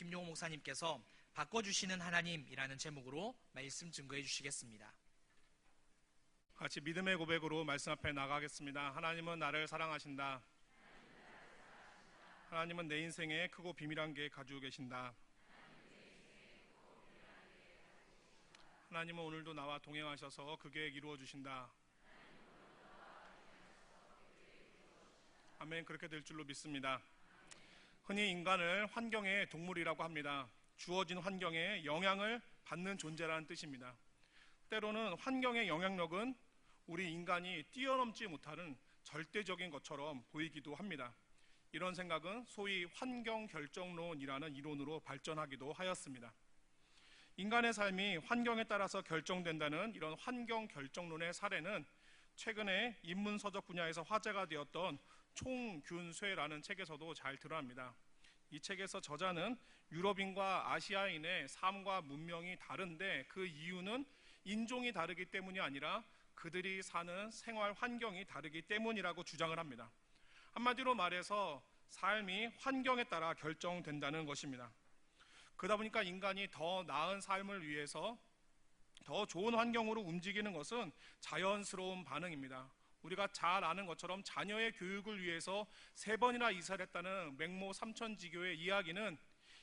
김용호 목사님께서 바꿔주시는 하나님이라는 제목으로 말씀 증거해 주시겠습니다. 같이 믿음의 고백으로 말씀 앞에 나가겠습니다. 하나님은 나를 사랑하신다. 하나님은 내 인생에 크고 비밀한 계획 가지고 계신다. 하나님은 오늘도 나와 동행하셔서 그 계획 이루어 주신다. 아멘. 그렇게 될 줄로 믿습니다. 흔히 인간을 환경의 동물이라고 합니다. 주어진 환경에 영향을 받는 존재라는 뜻입니다. 때로는 환경의 영향력은 우리 인간이 뛰어넘지 못하는 절대적인 것처럼 보이기도 합니다. 이런 생각은 소위 환경 결정론이라는 이론으로 발전하기도 하였습니다. 인간의 삶이 환경에 따라서 결정된다는 이런 환경 결정론의 사례는 최근에 인문서적 분야에서 화제가 되었던 총균쇠라는 책에서도 잘 드러납니다. 이 책에서 저자는 유럽인과 아시아인의 삶과 문명이 다른데 그 이유는 인종이 다르기 때문이 아니라 그들이 사는 생활 환경이 다르기 때문이라고 주장을 합니다. 한마디로 말해서 삶이 환경에 따라 결정된다는 것입니다. 그러다 보니까 인간이 더 나은 삶을 위해서 더 좋은 환경으로 움직이는 것은 자연스러운 반응입니다. 우리가 잘 아는 것처럼 자녀의 교육을 위해서 3번이나 이사를 했다는 맹모 삼천지교의 이야기는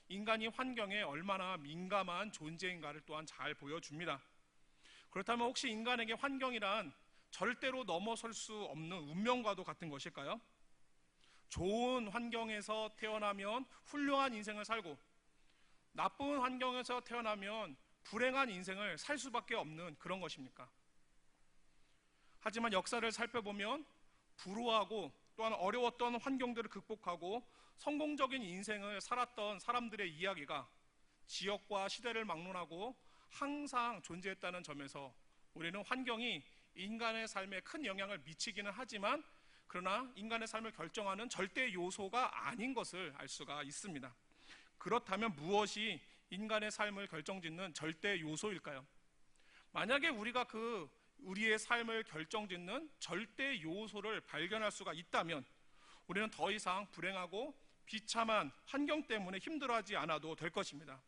인간이 환경에 얼마나 민감한 존재인가를 또한 잘 보여줍니다. 그렇다면 혹시 인간에게 환경이란 절대로 넘어설 수 없는 운명과도 같은 것일까요? 좋은 환경에서 태어나면 훌륭한 인생을 살고 나쁜 환경에서 태어나면 불행한 인생을 살 수밖에 없는 그런 것입니까? 하지만 역사를 살펴보면 불우하고 또한 어려웠던 환경들을 극복하고 성공적인 인생을 살았던 사람들의 이야기가 지역과 시대를 막론하고 항상 존재했다는 점에서 우리는 환경이 인간의 삶에 큰 영향을 미치기는 하지만 그러나 인간의 삶을 결정하는 절대 요소가 아닌 것을 알 수가 있습니다. 그렇다면 무엇이 인간의 삶을 결정짓는 절대 요소일까요? 만약에 우리가 우리의 삶을 결정짓는 절대 요소를 발견할 수가 있다면 우리는 더 이상 불행하고 비참한 환경 때문에 힘들어하지 않아도 될 것입니다.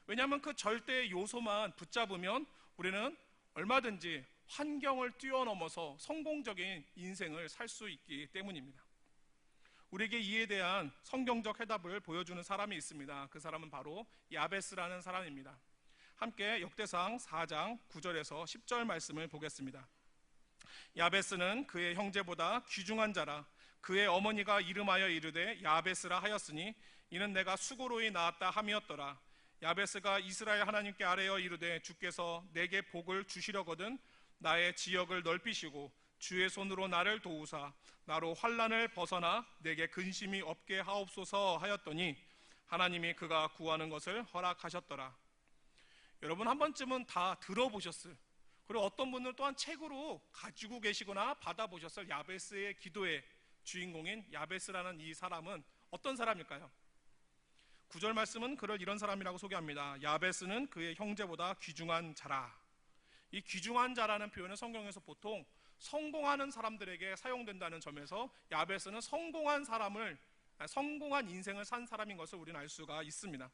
왜냐하면 그 절대 요소만 붙잡으면 우리는 얼마든지 환경을 뛰어넘어서 성공적인 인생을 살 수 있기 때문입니다. 우리에게 이에 대한 성경적 해답을 보여주는 사람이 있습니다. 그 사람은 바로 야베스라는 사람입니다. 함께 역대상 4장 9절에서 10절 말씀을 보겠습니다. 야베스는 그의 형제보다 귀중한 자라. 그의 어머니가 이름하여 이르되 야베스라 하였으니 이는 내가 수고로이 낳았다 함이었더라. 야베스가 이스라엘 하나님께 아뢰어 이르되 주께서 내게 복을 주시려거든 나의 지역을 넓히시고 주의 손으로 나를 도우사 나로 환난을 벗어나 내게 근심이 없게 하옵소서 하였더니 하나님이 그가 구하는 것을 허락하셨더라. 여러분 한 번쯤은 다 들어보셨을, 그리고 어떤 분들은 또한 책으로 가지고 계시거나 받아보셨을 야베스의 기도의 주인공인 야베스라는 이 사람은 어떤 사람일까요? 9절 말씀은 그를 이런 사람이라고 소개합니다. 야베스는 그의 형제보다 귀중한 자라. 이 귀중한 자라는 표현은 성경에서 보통 성공하는 사람들에게 사용된다는 점에서 야베스는 성공한 인생을 산 사람인 것을 우리는 알 수가 있습니다.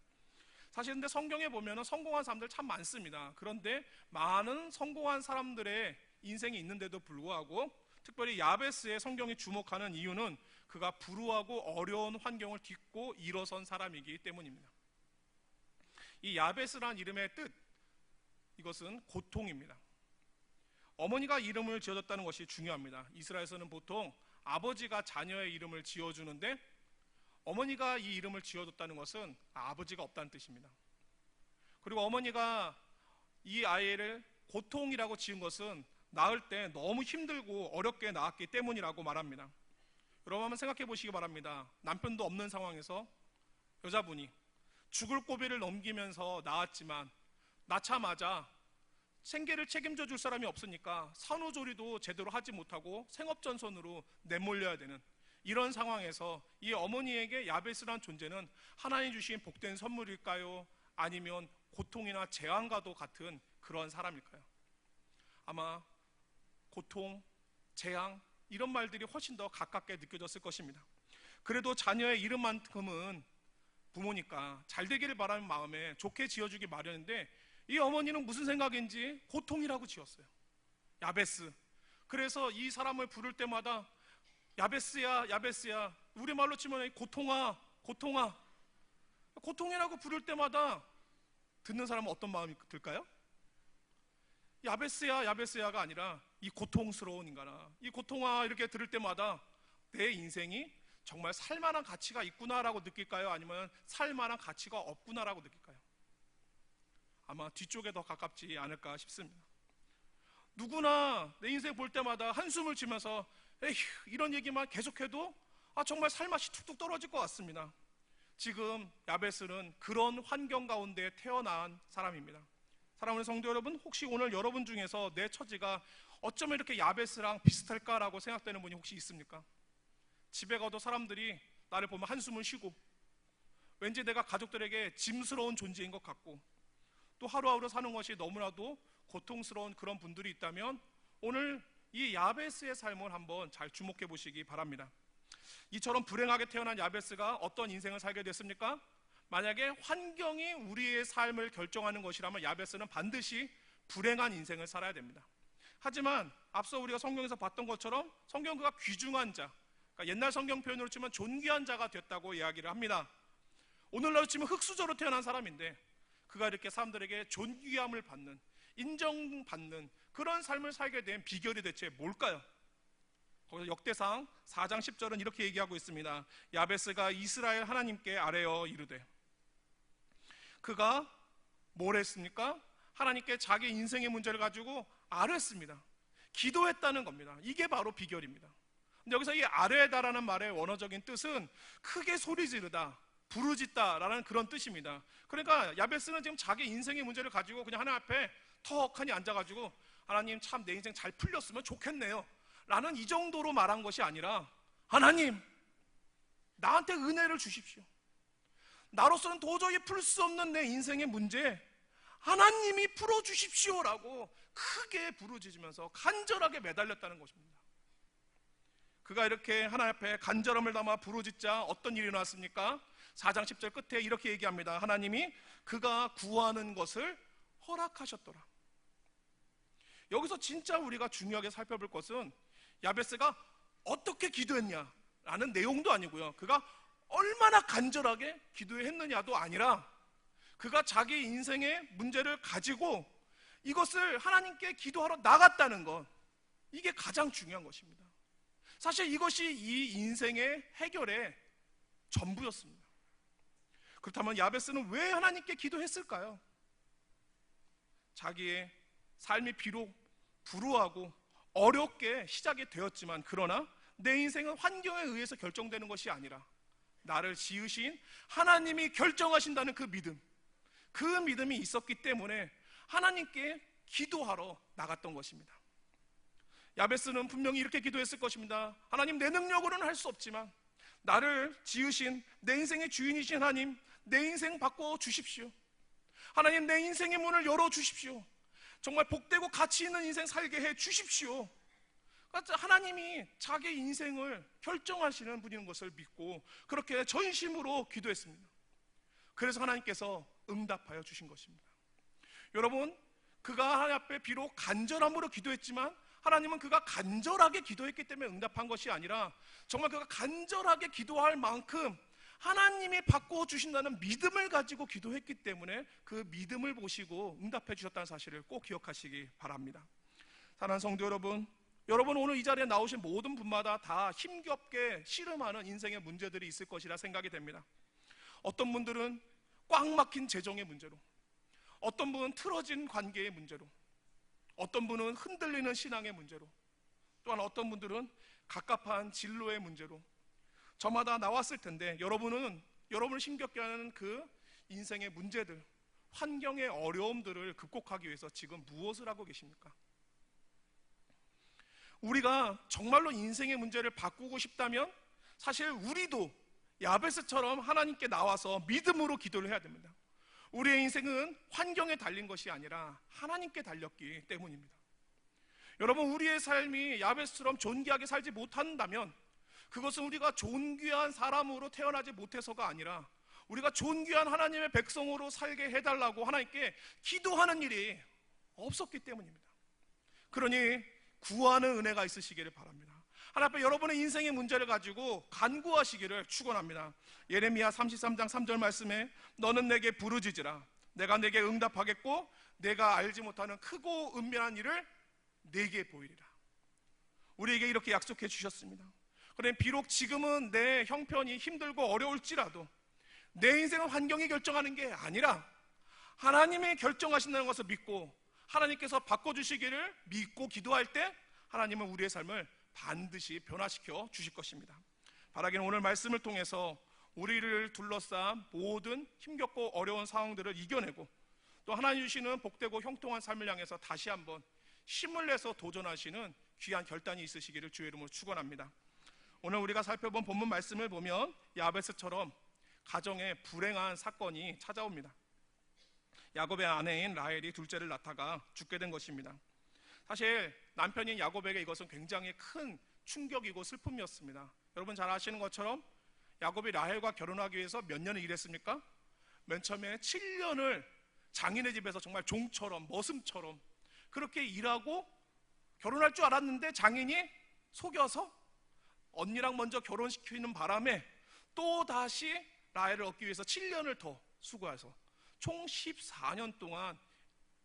사실 근데 성경에 보면 성공한 사람들 참 많습니다. 그런데 많은 성공한 사람들의 인생이 있는데도 불구하고 특별히 야베스의 성경이 주목하는 이유는 그가 불우하고 어려운 환경을 딛고 일어선 사람이기 때문입니다. 이 야베스라는 이름의 뜻, 이것은 고통입니다. 어머니가 이름을 지어줬다는 것이 중요합니다. 이스라엘에서는 보통 아버지가 자녀의 이름을 지어주는데 어머니가 이 이름을 지어줬다는 것은 아버지가 없다는 뜻입니다. 그리고 어머니가 이 아이를 고통이라고 지은 것은 낳을 때 너무 힘들고 어렵게 낳았기 때문이라고 말합니다. 여러분 한번 생각해 보시기 바랍니다. 남편도 없는 상황에서 여자분이 죽을 고비를 넘기면서 낳았지만 낳자마자 생계를 책임져 줄 사람이 없으니까 산후조리도 제대로 하지 못하고 생업전선으로 내몰려야 되는 이런 상황에서 이 어머니에게 야베스란 존재는 하나님 주신 복된 선물일까요? 아니면 고통이나 재앙과도 같은 그런 사람일까요? 아마 고통, 재앙 이런 말들이 훨씬 더 가깝게 느껴졌을 것입니다. 그래도 자녀의 이름만큼은 부모니까 잘 되기를 바라는 마음에 좋게 지어주기 마련인데, 이 어머니는 무슨 생각인지 고통이라고 지었어요. 야베스. 그래서 이 사람을 부를 때마다 야베스야, 야베스야, 우리말로 치면 고통아, 고통아, 고통이라고 부를 때마다 듣는 사람은 어떤 마음이 들까요? 야베스야, 야베스야가 아니라 이 고통스러운 인간아, 이 고통아 이렇게 들을 때마다 내 인생이 정말 살만한 가치가 있구나라고 느낄까요? 아니면 살만한 가치가 없구나라고 느낄까요? 아마 뒤쪽에 더 가깝지 않을까 싶습니다. 누구나 내 인생 볼 때마다 한숨을 쉬면서 에휴, 이런 얘기만 계속해도 정말 살맛이 툭툭 떨어질 것 같습니다. 지금 야베스는 그런 환경 가운데 태어난 사람입니다. 사랑하는 성도 여러분, 혹시 오늘 여러분 중에서 내 처지가 어쩌면 이렇게 야베스랑 비슷할까라고 생각되는 분이 혹시 있습니까? 집에 가도 사람들이 나를 보면 한숨을 쉬고, 왠지 내가 가족들에게 짐스러운 존재인 것 같고, 또 하루하루 사는 것이 너무나도 고통스러운 그런 분들이 있다면 오늘 이 야베스의 삶을 한번 잘 주목해 보시기 바랍니다. 이처럼 불행하게 태어난 야베스가 어떤 인생을 살게 됐습니까? 만약에 환경이 우리의 삶을 결정하는 것이라면 야베스는 반드시 불행한 인생을 살아야 됩니다. 하지만 앞서 우리가 성경에서 봤던 것처럼 성경은 그가 귀중한 자, 그러니까 옛날 성경 표현으로 치면 존귀한 자가 됐다고 이야기를 합니다. 오늘날로 치면 흙수저로 태어난 사람인데 그가 이렇게 사람들에게 존귀함을 받는, 인정받는 그런 삶을 살게 된 비결이 대체 뭘까요? 거기서 역대상 4장 10절은 이렇게 얘기하고 있습니다. 야베스가 이스라엘 하나님께 아뢰어 이르되, 그가 뭘 했습니까? 하나님께 자기 인생의 문제를 가지고 아뢰었습니다. 기도했다는 겁니다. 이게 바로 비결입니다. 근데 여기서 이 아뢰다라는 말의 원어적인 뜻은 크게 소리 지르다, 부르짖다라는 그런 뜻입니다. 그러니까 야베스는 지금 자기 인생의 문제를 가지고 그냥 하나님 앞에 턱하니 앉아가지고 하나님 참 내 인생 잘 풀렸으면 좋겠네요 라는 이 정도로 말한 것이 아니라, 하나님 나한테 은혜를 주십시오. 나로서는 도저히 풀 수 없는 내 인생의 문제 하나님이 풀어주십시오 라고 크게 부르짖으면서 간절하게 매달렸다는 것입니다. 그가 이렇게 하나님 앞에 간절함을 담아 부르짖자 어떤 일이 일어났습니까? 4장 10절 끝에 이렇게 얘기합니다. 하나님이 그가 구하는 것을 허락하셨더라. 여기서 진짜 우리가 중요하게 살펴볼 것은 야베스가 어떻게 기도했냐라는 내용도 아니고요, 그가 얼마나 간절하게 기도했느냐도 아니라 그가 자기 인생의 문제를 가지고 이것을 하나님께 기도하러 나갔다는 것, 이게 가장 중요한 것입니다. 사실 이것이 이 인생의 해결의 전부였습니다. 그렇다면 야베스는 왜 하나님께 기도했을까요? 자기의 삶이 비록 불우하고 어렵게 시작이 되었지만, 그러나 내 인생은 환경에 의해서 결정되는 것이 아니라 나를 지으신 하나님이 결정하신다는 그 믿음, 그 믿음이 있었기 때문에 하나님께 기도하러 나갔던 것입니다. 야베스는 분명히 이렇게 기도했을 것입니다. 하나님, 내 능력으로는 할 수 없지만 나를 지으신 내 인생의 주인이신 하나님, 내 인생 바꿔주십시오. 하나님, 내 인생의 문을 열어주십시오. 정말 복되고 가치 있는 인생 살게 해주십시오. 하나님이 자기 인생을 결정하시는 분인 것을 믿고 그렇게 전심으로 기도했습니다. 그래서 하나님께서 응답하여 주신 것입니다. 여러분, 그가 하나님 앞에 비록 간절함으로 기도했지만 하나님은 그가 간절하게 기도했기 때문에 응답한 것이 아니라 정말 그가 간절하게 기도할 만큼 하나님이 바꿔주신다는 믿음을 가지고 기도했기 때문에 그 믿음을 보시고 응답해 주셨다는 사실을 꼭 기억하시기 바랍니다. 사랑하는 성도 여러분, 여러분 오늘 이 자리에 나오신 모든 분마다 다 힘겹게 씨름하는 인생의 문제들이 있을 것이라 생각이 됩니다. 어떤 분들은 꽉 막힌 재정의 문제로, 어떤 분은 틀어진 관계의 문제로, 어떤 분은 흔들리는 신앙의 문제로, 또한 어떤 분들은 갑갑한 진로의 문제로 저마다 나왔을 텐데, 여러분을 힘겹게 하는 그 인생의 문제들, 환경의 어려움들을 극복하기 위해서 지금 무엇을 하고 계십니까? 우리가 정말로 인생의 문제를 바꾸고 싶다면 사실 우리도 야베스처럼 하나님께 나와서 믿음으로 기도를 해야 됩니다. 우리의 인생은 환경에 달린 것이 아니라 하나님께 달렸기 때문입니다. 여러분, 우리의 삶이 야베스처럼 존귀하게 살지 못한다면 그것은 우리가 존귀한 사람으로 태어나지 못해서가 아니라 우리가 존귀한 하나님의 백성으로 살게 해달라고 하나님께 기도하는 일이 없었기 때문입니다. 그러니 구하는 은혜가 있으시기를 바랍니다. 하나님 앞에 여러분의 인생의 문제를 가지고 간구하시기를 축원합니다. 예레미야 33장 3절 말씀에 너는 내게 부르짖으라 내가 내게 응답하겠고 내가 알지 못하는 크고 은밀한 일을 내게 보이리라. 우리에게 이렇게 약속해 주셨습니다. 그러니 비록 지금은 내 형편이 힘들고 어려울지라도 내 인생은 환경이 결정하는 게 아니라 하나님이 결정하신다는 것을 믿고 하나님께서 바꿔주시기를 믿고 기도할 때 하나님은 우리의 삶을 반드시 변화시켜 주실 것입니다. 바라기는 오늘 말씀을 통해서 우리를 둘러싼 모든 힘겹고 어려운 상황들을 이겨내고 또 하나님 주시는 복되고 형통한 삶을 향해서 다시 한번 힘을 내서 도전하시는 귀한 결단이 있으시기를 주의 이름으로 축원합니다. 오늘 우리가 살펴본 본문 말씀을 보면 야베스처럼 가정에 불행한 사건이 찾아옵니다. 야곱의 아내인 라헬이 둘째를 낳다가 죽게 된 것입니다. 사실 남편인 야곱에게 이것은 굉장히 큰 충격이고 슬픔이었습니다. 여러분 잘 아시는 것처럼 야곱이 라헬과 결혼하기 위해서 몇 년을 일했습니까? 맨 처음에 7년을 장인의 집에서 정말 종처럼 머슴처럼 그렇게 일하고 결혼할 줄 알았는데 장인이 속여서 언니랑 먼저 결혼시키는 바람에 또 다시 라헬을 얻기 위해서 7년을 더 수고해서 총 14년 동안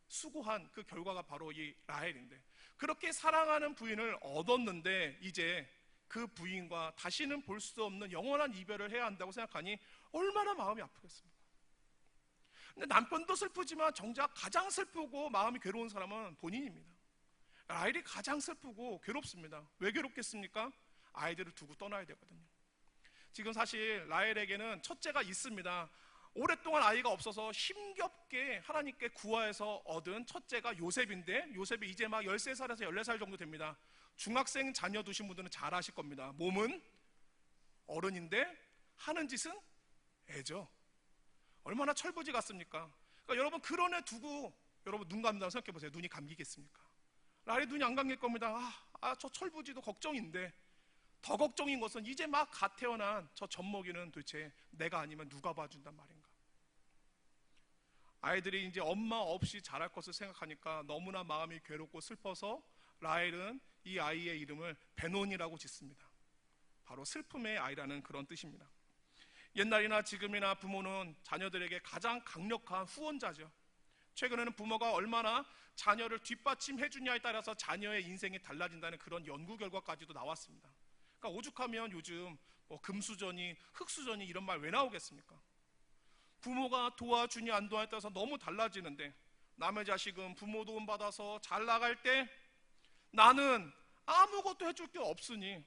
수고한 그 결과가 바로 이 라헬인데, 그렇게 사랑하는 부인을 얻었는데 이제 그 부인과 다시는 볼 수 없는 영원한 이별을 해야 한다고 생각하니 얼마나 마음이 아프겠습니까? 근데 남편도 슬프지만 정작 가장 슬프고 마음이 괴로운 사람은 본인입니다. 라헬이 가장 슬프고 괴롭습니다. 왜 괴롭겠습니까? 아이들을 두고 떠나야 되거든요. 지금 사실 라헬에게는 첫째가 있습니다. 오랫동안 아이가 없어서 힘겹게 하나님께 구하여서 얻은 첫째가 요셉인데, 요셉이 이제 막 13살에서 14살 정도 됩니다. 중학생 자녀 두신 분들은 잘 아실 겁니다. 몸은 어른인데 하는 짓은 애죠. 얼마나 철부지 같습니까? 그러니까 여러분 그런 애 두고 여러분 눈 감는다고 생각해 보세요. 눈이 감기겠습니까? 라헬이 눈이 안 감길 겁니다. 저 철부지도 걱정인데, 더 걱정인 것은 이제 막 갓 태어난 저 젖먹이는 도대체 내가 아니면 누가 봐준단 말인가? 아이들이 이제 엄마 없이 자랄 것을 생각하니까 너무나 마음이 괴롭고 슬퍼서 라헬은 이 아이의 이름을 베논이라고 짓습니다. 바로 슬픔의 아이라는 그런 뜻입니다. 옛날이나 지금이나 부모는 자녀들에게 가장 강력한 후원자죠. 최근에는 부모가 얼마나 자녀를 뒷받침해 주냐에 따라서 자녀의 인생이 달라진다는 그런 연구 결과까지도 나왔습니다. 그러니까 오죽하면 요즘 금수저니 흙수저니 이런 말 왜 나오겠습니까? 부모가 도와주니 안 도와주냐에 따라서 너무 달라지는데, 남의 자식은 부모 도움 받아서 잘 나갈 때 나는 아무것도 해줄 게 없으니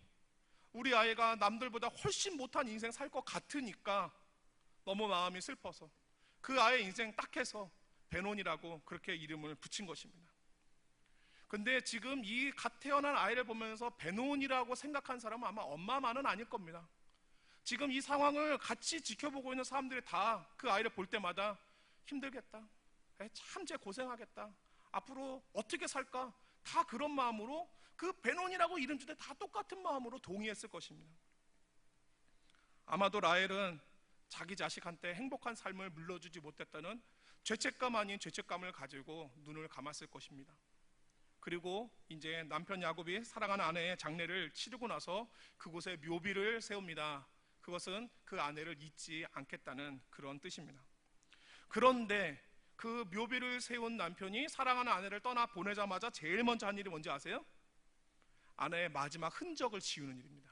우리 아이가 남들보다 훨씬 못한 인생 살 것 같으니까 너무 마음이 슬퍼서 그 아이의 인생 딱 해서 베논이라고 그렇게 이름을 붙인 것입니다. 근데 지금 이 갓 태어난 아이를 보면서 베논이라고 생각한 사람은 아마 엄마만은 아닐 겁니다. 지금 이 상황을 같이 지켜보고 있는 사람들이 다 그 아이를 볼 때마다 힘들겠다, 참 쟤 고생하겠다, 앞으로 어떻게 살까, 다 그런 마음으로 그 베논이라고 이름 주되 다 똑같은 마음으로 동의했을 것입니다. 아마도 라헬은 자기 자식한테 행복한 삶을 물려주지 못했다는 죄책감 아닌 죄책감을 가지고 눈을 감았을 것입니다. 그리고 이제 남편 야곱이 사랑하는 아내의 장례를 치르고 나서 그곳에 묘비를 세웁니다. 그것은 그 아내를 잊지 않겠다는 그런 뜻입니다. 그런데 그 묘비를 세운 남편이 사랑하는 아내를 떠나 보내자마자 제일 먼저 한 일이 뭔지 아세요? 아내의 마지막 흔적을 지우는 일입니다.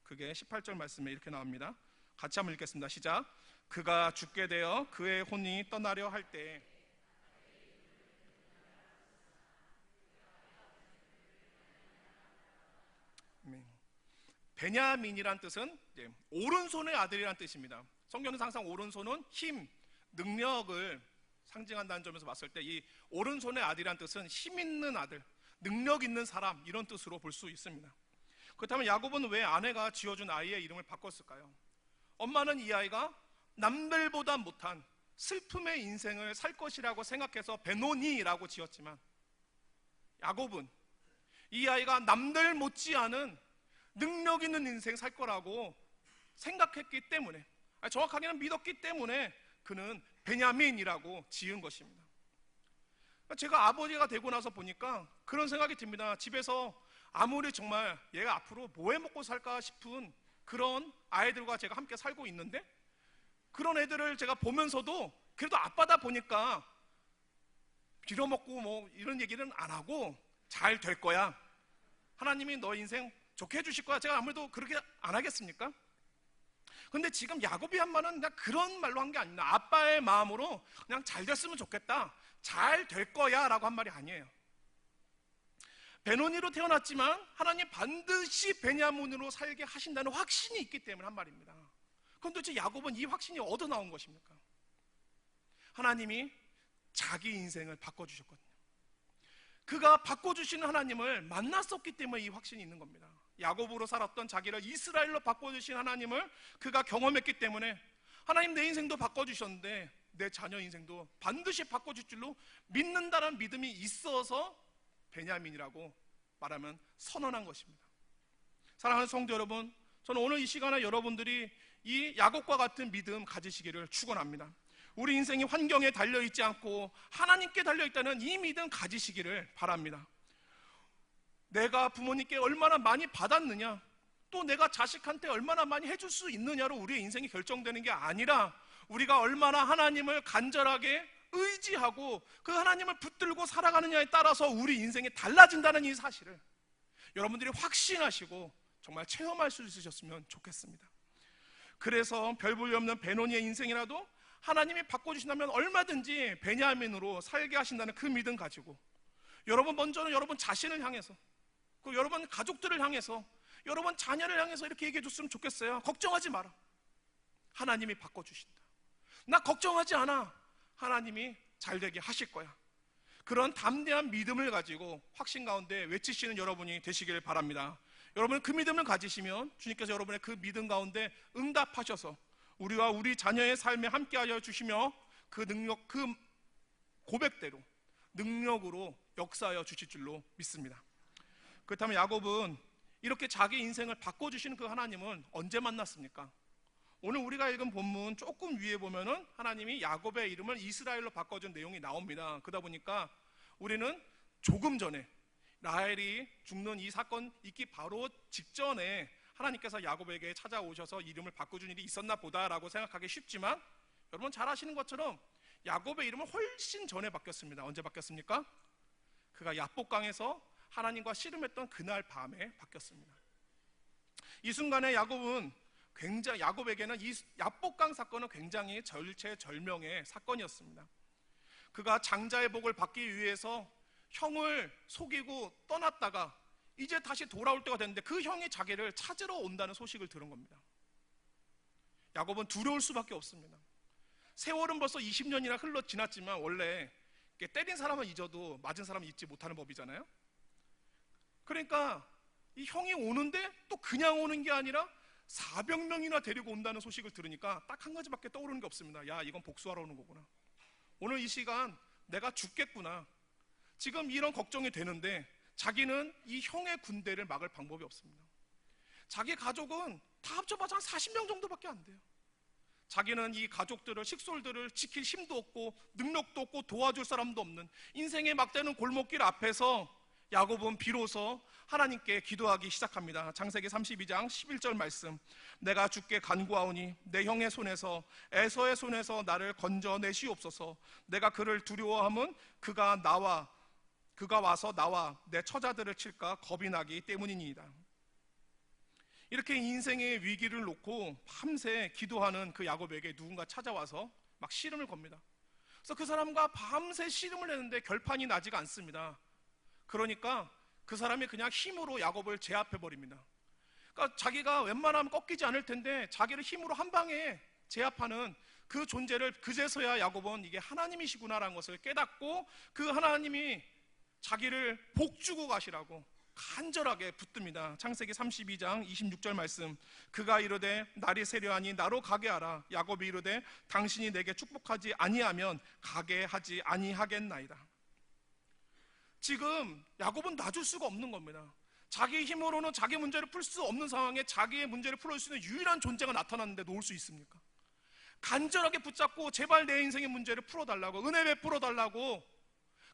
그게 18절 말씀에 이렇게 나옵니다. 같이 한번 읽겠습니다. 시작. 그가 죽게 되어 그의 혼이 떠나려 할 때 베냐민이란 뜻은 오른손의 아들이란 뜻입니다. 성경에서 항상 오른손은 힘, 능력을 상징한다는 점에서 봤을 때 이 오른손의 아들이란 뜻은 힘 있는 아들, 능력 있는 사람, 이런 뜻으로 볼 수 있습니다. 그렇다면 야곱은 왜 아내가 지어준 아이의 이름을 바꿨을까요? 엄마는 이 아이가 남들보다 못한 슬픔의 인생을 살 것이라고 생각해서 베노니라고 지었지만, 야곱은 이 아이가 남들 못지않은 능력 있는 인생 살 거라고 생각했기 때문에 정확하게는 믿었기 때문에 그는 베냐민이라고 지은 것입니다. 제가 아버지가 되고 나서 보니까 그런 생각이 듭니다. 집에서 아무리 정말 얘가 앞으로 뭐 해 먹고 살까 싶은 그런 아이들과 제가 함께 살고 있는데, 그런 애들을 제가 보면서도 그래도 아빠다 보니까 빌어먹고 뭐 이런 얘기는 안 하고 잘 될 거야, 하나님이 너 인생 좋게 해주실 거야, 제가 아무래도 그렇게 안 하겠습니까? 근데 지금 야곱이 한 말은 그냥 그런 말로 한 게 아닙니다. 아빠의 마음으로 그냥 잘 됐으면 좋겠다, 잘 될 거야 라고 한 말이 아니에요. 베노니로 태어났지만 하나님 반드시 베냐민으로 살게 하신다는 확신이 있기 때문에 한 말입니다. 그럼 도대체 야곱은 이 확신이 어디서 나온 것입니까? 하나님이 자기 인생을 바꿔주셨거든요. 그가 바꿔주시는 하나님을 만났었기 때문에 이 확신이 있는 겁니다. 야곱으로 살았던 자기를 이스라엘로 바꿔주신 하나님을 그가 경험했기 때문에 하나님 내 인생도 바꿔주셨는데 내 자녀 인생도 반드시 바꿔줄 줄로 믿는다는 믿음이 있어서 베냐민이라고 말하면 선언한 것입니다. 사랑하는 성도 여러분, 저는 오늘 이 시간에 여러분들이 이 야곱과 같은 믿음 가지시기를 축원합니다. 우리 인생이 환경에 달려있지 않고 하나님께 달려있다는 이 믿음 가지시기를 바랍니다. 내가 부모님께 얼마나 많이 받았느냐, 또 내가 자식한테 얼마나 많이 해줄 수 있느냐로 우리의 인생이 결정되는 게 아니라 우리가 얼마나 하나님을 간절하게 의지하고 그 하나님을 붙들고 살아가느냐에 따라서 우리 인생이 달라진다는 이 사실을 여러분들이 확신하시고 정말 체험할 수 있으셨으면 좋겠습니다. 그래서 별 볼일 없는 베노니의 인생이라도 하나님이 바꿔주신다면 얼마든지 베냐민으로 살게 하신다는 그 믿음 가지고 여러분 먼저는 여러분 자신을 향해서, 그 여러분 가족들을 향해서, 여러분 자녀를 향해서 이렇게 얘기해 줬으면 좋겠어요. 걱정하지 마라, 하나님이 바꿔주신다. 나 걱정하지 않아, 하나님이 잘되게 하실 거야. 그런 담대한 믿음을 가지고 확신 가운데 외치시는 여러분이 되시길 바랍니다. 여러분 그 믿음을 가지시면 주님께서 여러분의 그 믿음 가운데 응답하셔서 우리와 우리 자녀의 삶에 함께하여 주시며 그 능력, 그 고백대로 능력으로 역사하여 주실 줄로 믿습니다. 그렇다면 야곱은 이렇게 자기 인생을 바꿔주시는 그 하나님은 언제 만났습니까? 오늘 우리가 읽은 본문 조금 위에 보면은 하나님이 야곱의 이름을 이스라엘로 바꿔준 내용이 나옵니다. 그러다 보니까 우리는 조금 전에 라헬이 죽는 이 사건 있기 바로 직전에 하나님께서 야곱에게 찾아오셔서 이름을 바꿔준 일이 있었나 보다라고 생각하기 쉽지만 여러분 잘 아시는 것처럼 야곱의 이름은 훨씬 전에 바뀌었습니다. 언제 바뀌었습니까? 그가 야복강에서 하나님과 씨름했던 그날 밤에 바뀌었습니다. 이 순간에 야곱에게는 이 야복강 사건은 굉장히 절체절명의 사건이었습니다. 그가 장자의 복을 받기 위해서 형을 속이고 떠났다가 이제 다시 돌아올 때가 됐는데 그 형이 자기를 찾으러 온다는 소식을 들은 겁니다. 야곱은 두려울 수밖에 없습니다. 세월은 벌써 20년이나 흘러 지났지만 원래 때린 사람은 잊어도 맞은 사람은 잊지 못하는 법이잖아요. 그러니까 이 형이 오는데 또 그냥 오는 게 아니라 400명이나 데리고 온다는 소식을 들으니까 딱 한 가지밖에 떠오르는 게 없습니다. 야, 이건 복수하러 오는 거구나. 오늘 이 시간 내가 죽겠구나. 지금 이런 걱정이 되는데 자기는 이 형의 군대를 막을 방법이 없습니다. 자기 가족은 다 합쳐봐서 한 40명 정도밖에 안 돼요. 자기는 이 가족들을, 식솔들을 지킬 힘도 없고 능력도 없고 도와줄 사람도 없는 인생의 막대는 골목길 앞에서 야곱은 비로소 하나님께 기도하기 시작합니다. 창세기 32장 11절 말씀, 내가 주께 간구하오니 내 형의 손에서 에서의 손에서 나를 건져내시옵소서. 내가 그를 두려워함은 그가 와서 나와 내 처자들을 칠까 겁이 나기 때문이니이다. 이렇게 인생의 위기를 놓고 밤새 기도하는 그 야곱에게 누군가 찾아와서 막 씨름을 겁니다. 그래서 그 사람과 밤새 씨름을 했는데 결판이 나지가 않습니다. 그러니까 그 사람이 그냥 힘으로 야곱을 제압해버립니다. 그러니까 자기가 웬만하면 꺾이지 않을 텐데 자기를 힘으로 한 방에 제압하는 그 존재를 그제서야 야곱은 이게 하나님이시구나라는 것을 깨닫고 그 하나님이 자기를 복주고 가시라고 간절하게 붙듭니다. 창세기 32장 26절 말씀, 그가 이르되 날이 세려하니 나로 가게 하라. 야곱이 이르되 당신이 내게 축복하지 아니하면 가게 하지 아니하겠나이다. 지금 야곱은 놔줄 수가 없는 겁니다. 자기 힘으로는 자기 문제를 풀 수 없는 상황에 자기의 문제를 풀어줄 수 있는 유일한 존재가 나타났는데 놓을 수 있습니까? 간절하게 붙잡고 제발 내 인생의 문제를 풀어달라고, 은혜 베풀어달라고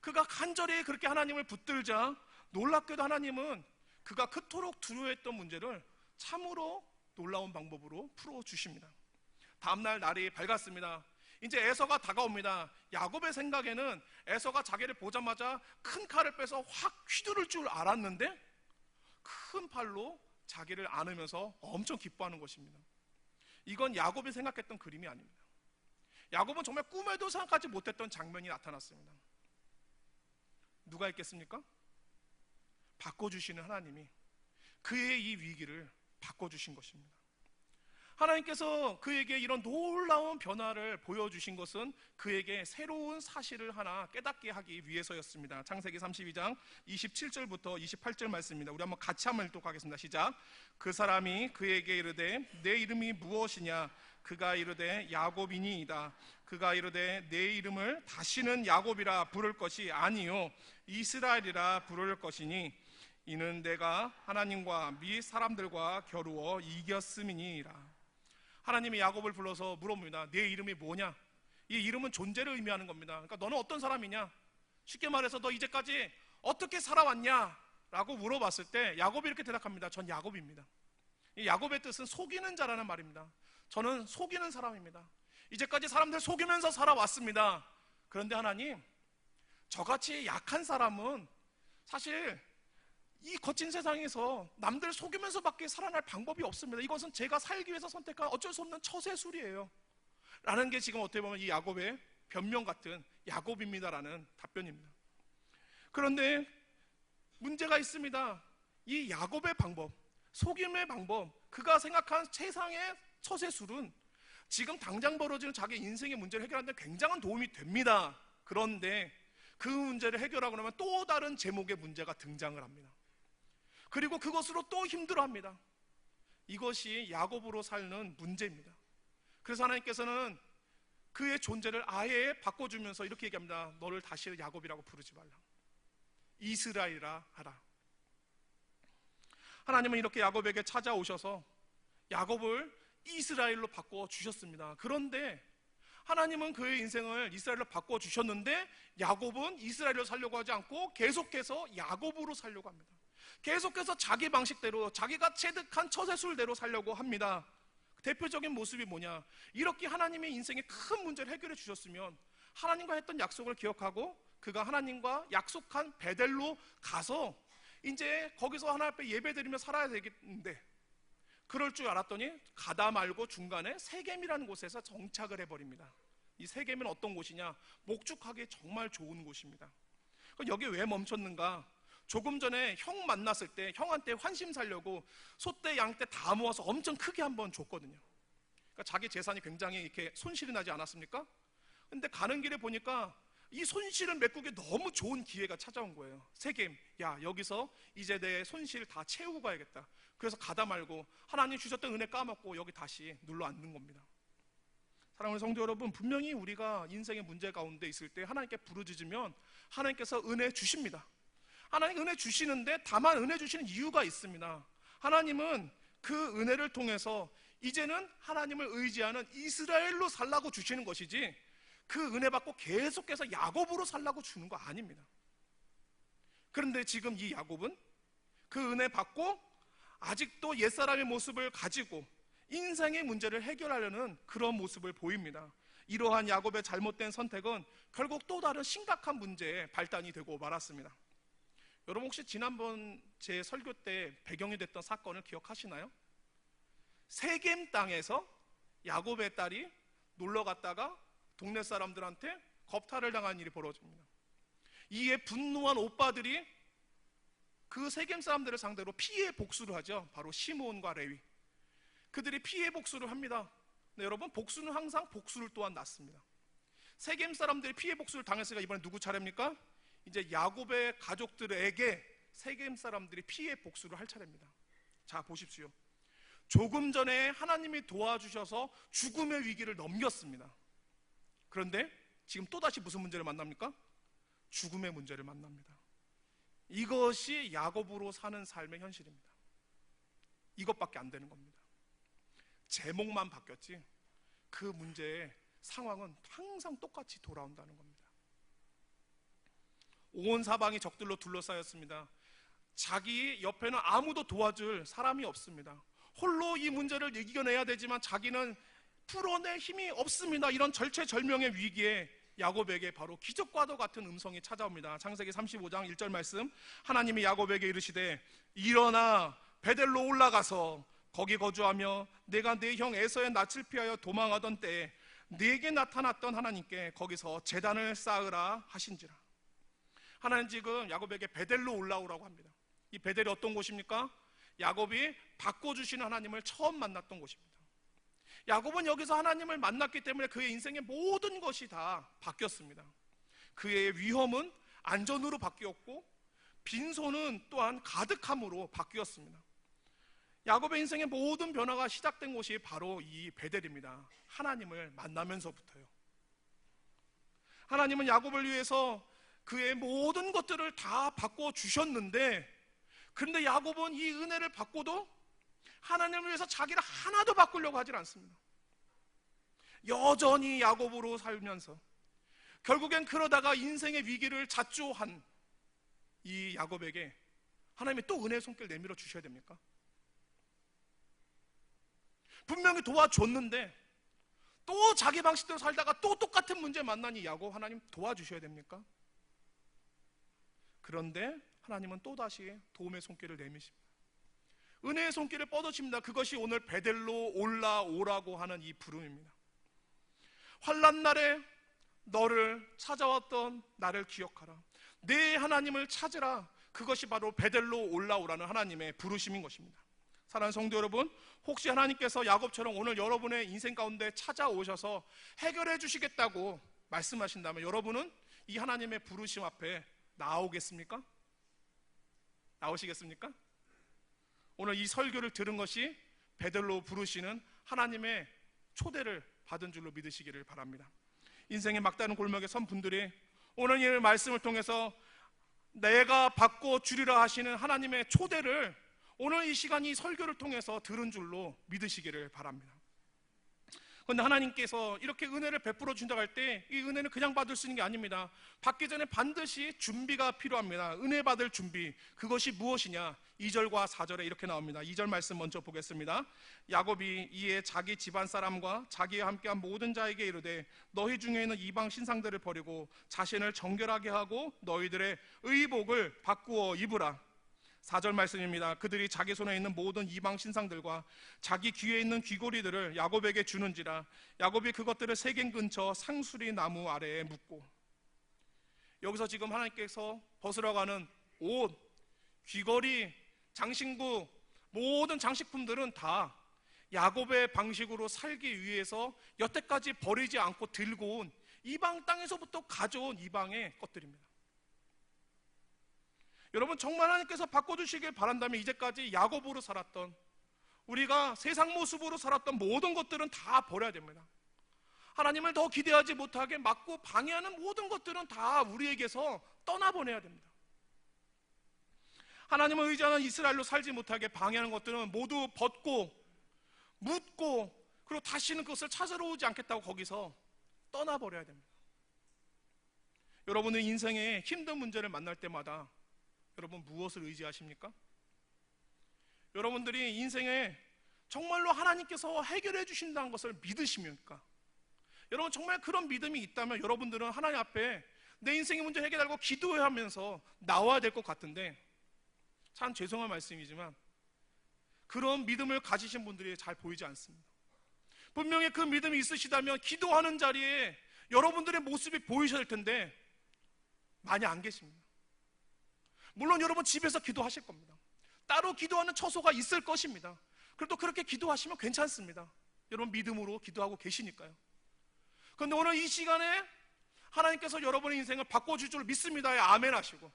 그가 간절히 그렇게 하나님을 붙들자 놀랍게도 하나님은 그가 그토록 두려워했던 문제를 참으로 놀라운 방법으로 풀어주십니다. 다음날 날이 밝았습니다. 이제 에서가 다가옵니다. 야곱의 생각에는 에서가 자기를 보자마자 큰 칼을 빼서 확 휘두를 줄 알았는데 큰 팔로 자기를 안으면서 엄청 기뻐하는 것입니다. 이건 야곱이 생각했던 그림이 아닙니다. 야곱은 정말 꿈에도 생각하지 못했던 장면이 나타났습니다. 누가 있겠습니까? 바꿔주시는 하나님이 그의 이 위기를 바꿔주신 것입니다. 하나님께서 그에게 이런 놀라운 변화를 보여주신 것은 그에게 새로운 사실을 하나 깨닫게 하기 위해서였습니다. 창세기 32장 27절부터 28절 말씀입니다. 우리 한번 같이 한번 읽도록 하겠습니다. 시작. 그 사람이 그에게 이르되 내 이름이 무엇이냐? 그가 이르되 야곱이니이다. 그가 이르되 내 이름을 다시는 야곱이라 부를 것이 아니요 이스라엘이라 부를 것이니 이는 내가 하나님과 및 사람들과 겨루어 이겼음이니라. 하나님이 야곱을 불러서 물어봅니다. 내 이름이 뭐냐? 이 이름은 존재를 의미하는 겁니다. 그러니까 너는 어떤 사람이냐? 쉽게 말해서 너 이제까지 어떻게 살아왔냐? 라고 물어봤을 때 야곱이 이렇게 대답합니다. 전 야곱입니다. 이 야곱의 뜻은 속이는 자라는 말입니다. 저는 속이는 사람입니다. 이제까지 사람들 속이면서 살아왔습니다. 그런데 하나님, 저같이 약한 사람은 사실 이 거친 세상에서 남들 속이면서밖에 살아날 방법이 없습니다. 이것은 제가 살기 위해서 선택한 어쩔 수 없는 처세술이에요 라는 게 지금 어떻게 보면 이 야곱의 변명 같은 야곱입니다라는 답변입니다. 그런데 문제가 있습니다. 이 야곱의 방법, 속임의 방법, 그가 생각한 세상의 처세술은 지금 당장 벌어지는 자기 인생의 문제를 해결하는 데 굉장한 도움이 됩니다. 그런데 그 문제를 해결하고 나면 또 다른 제목의 문제가 등장을 합니다. 그리고 그것으로 또 힘들어합니다. 이것이 야곱으로 사는 문제입니다. 그래서 하나님께서는 그의 존재를 아예 바꿔주면서 이렇게 얘기합니다. 너를 다시 야곱이라고 부르지 말라. 이스라엘이라 하라. 하나님은 이렇게 야곱에게 찾아오셔서 야곱을 이스라엘로 바꿔주셨습니다. 그런데 하나님은 그의 인생을 이스라엘로 바꿔주셨는데 야곱은 이스라엘로 살려고 하지 않고 계속해서 야곱으로 살려고 합니다. 계속해서 자기 방식대로, 자기가 체득한 처세술대로 살려고 합니다. 대표적인 모습이 뭐냐? 이렇게 하나님의 인생에 큰 문제를 해결해 주셨으면 하나님과 했던 약속을 기억하고 그가 하나님과 약속한 베델로 가서 이제 거기서 하나님 앞에 예배드리며 살아야 되겠는데 그럴 줄 알았더니 가다 말고 중간에 세겜이라는 곳에서 정착을 해버립니다. 이 세겜은 어떤 곳이냐? 목축하기 정말 좋은 곳입니다. 그럼 여기 왜 멈췄는가? 조금 전에 형 만났을 때 형한테 환심 살려고 소떼 양떼 다 모아서 엄청 크게 한번 줬거든요. 그러니까 자기 재산이 굉장히 이렇게 손실이 나지 않았습니까? 근데 가는 길에 보니까 이 손실을 메꾸기 너무 좋은 기회가 찾아온 거예요. 세겜, 야 여기서 이제 내 손실 다 채우고 가야겠다. 그래서 가다 말고 하나님 주셨던 은혜 까먹고 여기 다시 눌러 앉는 겁니다. 사랑하는 성도 여러분, 분명히 우리가 인생의 문제 가운데 있을 때 하나님께 부르짖으면 하나님께서 은혜 주십니다. 하나님 은혜 주시는데 다만 은혜 주시는 이유가 있습니다. 하나님은 그 은혜를 통해서 이제는 하나님을 의지하는 이스라엘로 살라고 주시는 것이지 그 은혜 받고 계속해서 야곱으로 살라고 주는 거 아닙니다. 그런데 지금 이 야곱은 그 은혜 받고 아직도 옛사람의 모습을 가지고 인생의 문제를 해결하려는 그런 모습을 보입니다. 이러한 야곱의 잘못된 선택은 결국 또 다른 심각한 문제의 발단이 되고 말았습니다. 여러분 혹시 지난번 제 설교 때 배경이 됐던 사건을 기억하시나요? 세겜 땅에서 야곱의 딸이 놀러 갔다가 동네 사람들한테 겁탈을 당한 일이 벌어집니다. 이에 분노한 오빠들이 그 세겜 사람들을 상대로 피해 복수를 하죠. 바로 시므온과 레위. 그들이 피해 복수를 합니다. 네, 여러분 복수는 항상 복수를 또한 낳습니다. 세겜 사람들이 피해 복수를 당했으니까 이번에 누구 차례입니까? 이제 야곱의 가족들에게 세겜 사람들이 피해 복수를 할 차례입니다. 자 보십시오. 조금 전에 하나님이 도와주셔서 죽음의 위기를 넘겼습니다. 그런데 지금 또다시 무슨 문제를 만납니까? 죽음의 문제를 만납니다. 이것이 야곱으로 사는 삶의 현실입니다. 이것밖에 안 되는 겁니다. 제목만 바뀌었지 그 문제의 상황은 항상 똑같이 돌아온다는 겁니다. 온 사방이 적들로 둘러싸였습니다. 자기 옆에는 아무도 도와줄 사람이 없습니다. 홀로 이 문제를 이겨내야 되지만 자기는 풀어낼 힘이 없습니다. 이런 절체절명의 위기에 야곱에게 바로 기적과도 같은 음성이 찾아옵니다. 창세기 35장 1절 말씀, 하나님이 야곱에게 이르시되 일어나 베델로 올라가서 거기 거주하며 내가 내 형 에서의 낯을 피하여 도망하던 때에 네게 나타났던 하나님께 거기서 제단을 쌓으라 하신지라. 하나님 지금 야곱에게 베델로 올라오라고 합니다. 이 베델이 어떤 곳입니까? 야곱이 바꿔주시는 하나님을 처음 만났던 곳입니다. 야곱은 여기서 하나님을 만났기 때문에 그의 인생의 모든 것이 다 바뀌었습니다. 그의 위험은 안전으로 바뀌었고 빈손은 또한 가득함으로 바뀌었습니다. 야곱의 인생의 모든 변화가 시작된 곳이 바로 이 베델입니다. 하나님을 만나면서부터요. 하나님은 야곱을 위해서 그의 모든 것들을 다 바꿔주셨는데, 그런데 야곱은 이 은혜를 받고도 하나님을 위해서 자기를 하나도 바꾸려고 하질 않습니다. 여전히 야곱으로 살면서 결국엔 그러다가 인생의 위기를 자초한 이 야곱에게 하나님이 또 은혜의 손길 내밀어 주셔야 됩니까? 분명히 도와줬는데 또 자기 방식대로 살다가 또 똑같은 문제 만나니 야곱, 하나님 도와주셔야 됩니까? 그런데 하나님은 또다시 도움의 손길을 내미십니다. 은혜의 손길을 뻗어줍니다. 그것이 오늘 베델로 올라오라고 하는 이 부름입니다. 환난 날에 너를 찾아왔던 나를 기억하라. 내 하나님을 찾으라. 그것이 바로 베델로 올라오라는 하나님의 부르심인 것입니다. 사랑하는 성도 여러분, 혹시 하나님께서 야곱처럼 오늘 여러분의 인생 가운데 찾아오셔서 해결해 주시겠다고 말씀하신다면 여러분은 이 하나님의 부르심 앞에 나오겠습니까? 나오시겠습니까? 오늘 이 설교를 들은 것이 베델로 부르시는 하나님의 초대를 받은 줄로 믿으시기를 바랍니다. 인생의 막다른 골목에 선 분들이 오늘 이 말씀을 통해서 내가 바꿔주리라 하시는 하나님의 초대를 오늘 이 시간 이 설교를 통해서 들은 줄로 믿으시기를 바랍니다. 그런데 하나님께서 이렇게 은혜를 베풀어 준다고 할 때 이 은혜는 그냥 받을 수 있는 게 아닙니다. 받기 전에 반드시 준비가 필요합니다. 은혜 받을 준비, 그것이 무엇이냐? 2절과 4절에 이렇게 나옵니다. 2절 말씀 먼저 보겠습니다. 야곱이 이에 자기 집안 사람과 자기와 함께한 모든 자에게 이르되 너희 중에 있는 이방 신상들을 버리고 자신을 정결하게 하고 너희들의 의복을 바꾸어 입으라. 4절 말씀입니다. 그들이 자기 손에 있는 모든 이방 신상들과 자기 귀에 있는 귀고리들을 야곱에게 주는지라. 야곱이 그것들을 세겜 근처 상수리 나무 아래에 묻고. 여기서 지금 하나님께서 벗으라고 하는 옷, 귀걸이, 장신구, 모든 장식품들은 다 야곱의 방식으로 살기 위해서 여태까지 버리지 않고 들고 온 이방 땅에서부터 가져온 이방의 것들입니다. 여러분, 정말 하나님께서 바꿔주시길 바란다면 이제까지 야곱으로 살았던, 우리가 세상 모습으로 살았던 모든 것들은 다 버려야 됩니다. 하나님을 더 기대하지 못하게 막고 방해하는 모든 것들은 다 우리에게서 떠나보내야 됩니다. 하나님을 의지하는 이스라엘로 살지 못하게 방해하는 것들은 모두 벗고 묻고, 그리고 다시는 그것을 찾으러 오지 않겠다고 거기서 떠나버려야 됩니다. 여러분의 인생에 힘든 문제를 만날 때마다 여러분 무엇을 의지하십니까? 여러분들이 인생에 정말로 하나님께서 해결해 주신다는 것을 믿으십니까? 여러분 정말 그런 믿음이 있다면 여러분들은 하나님 앞에 내 인생의 문제 해결하고 기도하면서 나와야 될 것 같은데, 참 죄송한 말씀이지만 그런 믿음을 가지신 분들이 잘 보이지 않습니다. 분명히 그 믿음이 있으시다면 기도하는 자리에 여러분들의 모습이 보이셔야 될 텐데 많이 안 계십니다. 물론 여러분 집에서 기도하실 겁니다. 따로 기도하는 처소가 있을 것입니다. 그래도 그렇게 기도하시면 괜찮습니다. 여러분 믿음으로 기도하고 계시니까요. 그런데 오늘 이 시간에 하나님께서 여러분의 인생을 바꿔줄 줄 믿습니다에 아멘 하시고,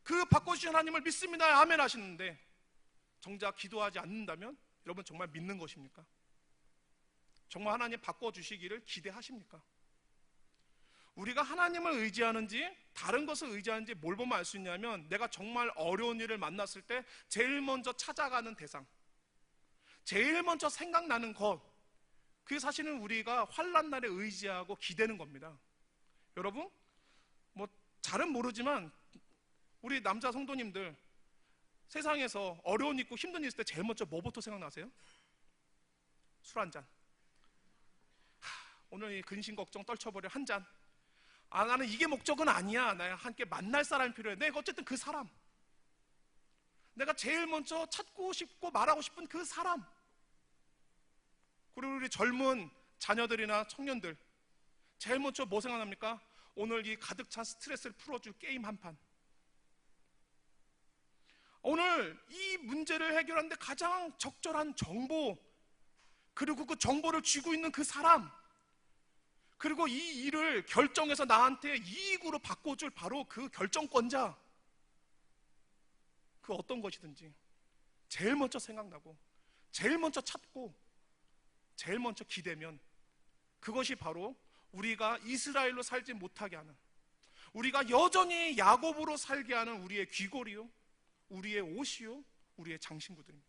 그 바꿔주신 하나님을 믿습니다에 아멘 하시는데 정작 기도하지 않는다면 여러분 정말 믿는 것입니까? 정말 하나님 바꿔주시기를 기대하십니까? 우리가 하나님을 의지하는지 다른 것을 의지하는지 뭘 보면 알 수 있냐면, 내가 정말 어려운 일을 만났을 때 제일 먼저 찾아가는 대상, 제일 먼저 생각나는 것, 그게 사실은 우리가 환난 날에 의지하고 기대는 겁니다. 여러분, 뭐 잘은 모르지만 우리 남자 성도님들 세상에서 어려운 일 있고 힘든 일 있을 때 제일 먼저 뭐부터 생각나세요? 술 한 잔. 오늘 이 근심 걱정 떨쳐버려 한 잔. 나는 이게 목적은 아니야. 나 함께 만날 사람이 필요해. 내가 어쨌든 그 사람, 내가 제일 먼저 찾고 싶고 말하고 싶은 그 사람. 그리고 우리 젊은 자녀들이나 청년들 제일 먼저 뭐 생각납니까? 오늘 이 가득 찬 스트레스를 풀어줄 게임 한 판. 오늘 이 문제를 해결하는데 가장 적절한 정보, 그리고 그 정보를 쥐고 있는 그 사람, 그리고 이 일을 결정해서 나한테 이익으로 바꿔줄 바로 그 결정권자, 그 어떤 것이든지 제일 먼저 생각나고 제일 먼저 찾고 제일 먼저 기대면 그것이 바로 우리가 이스라엘로 살지 못하게 하는, 우리가 여전히 야곱으로 살게 하는 우리의 귀걸이요, 우리의 옷이요, 우리의 장신구들입니다.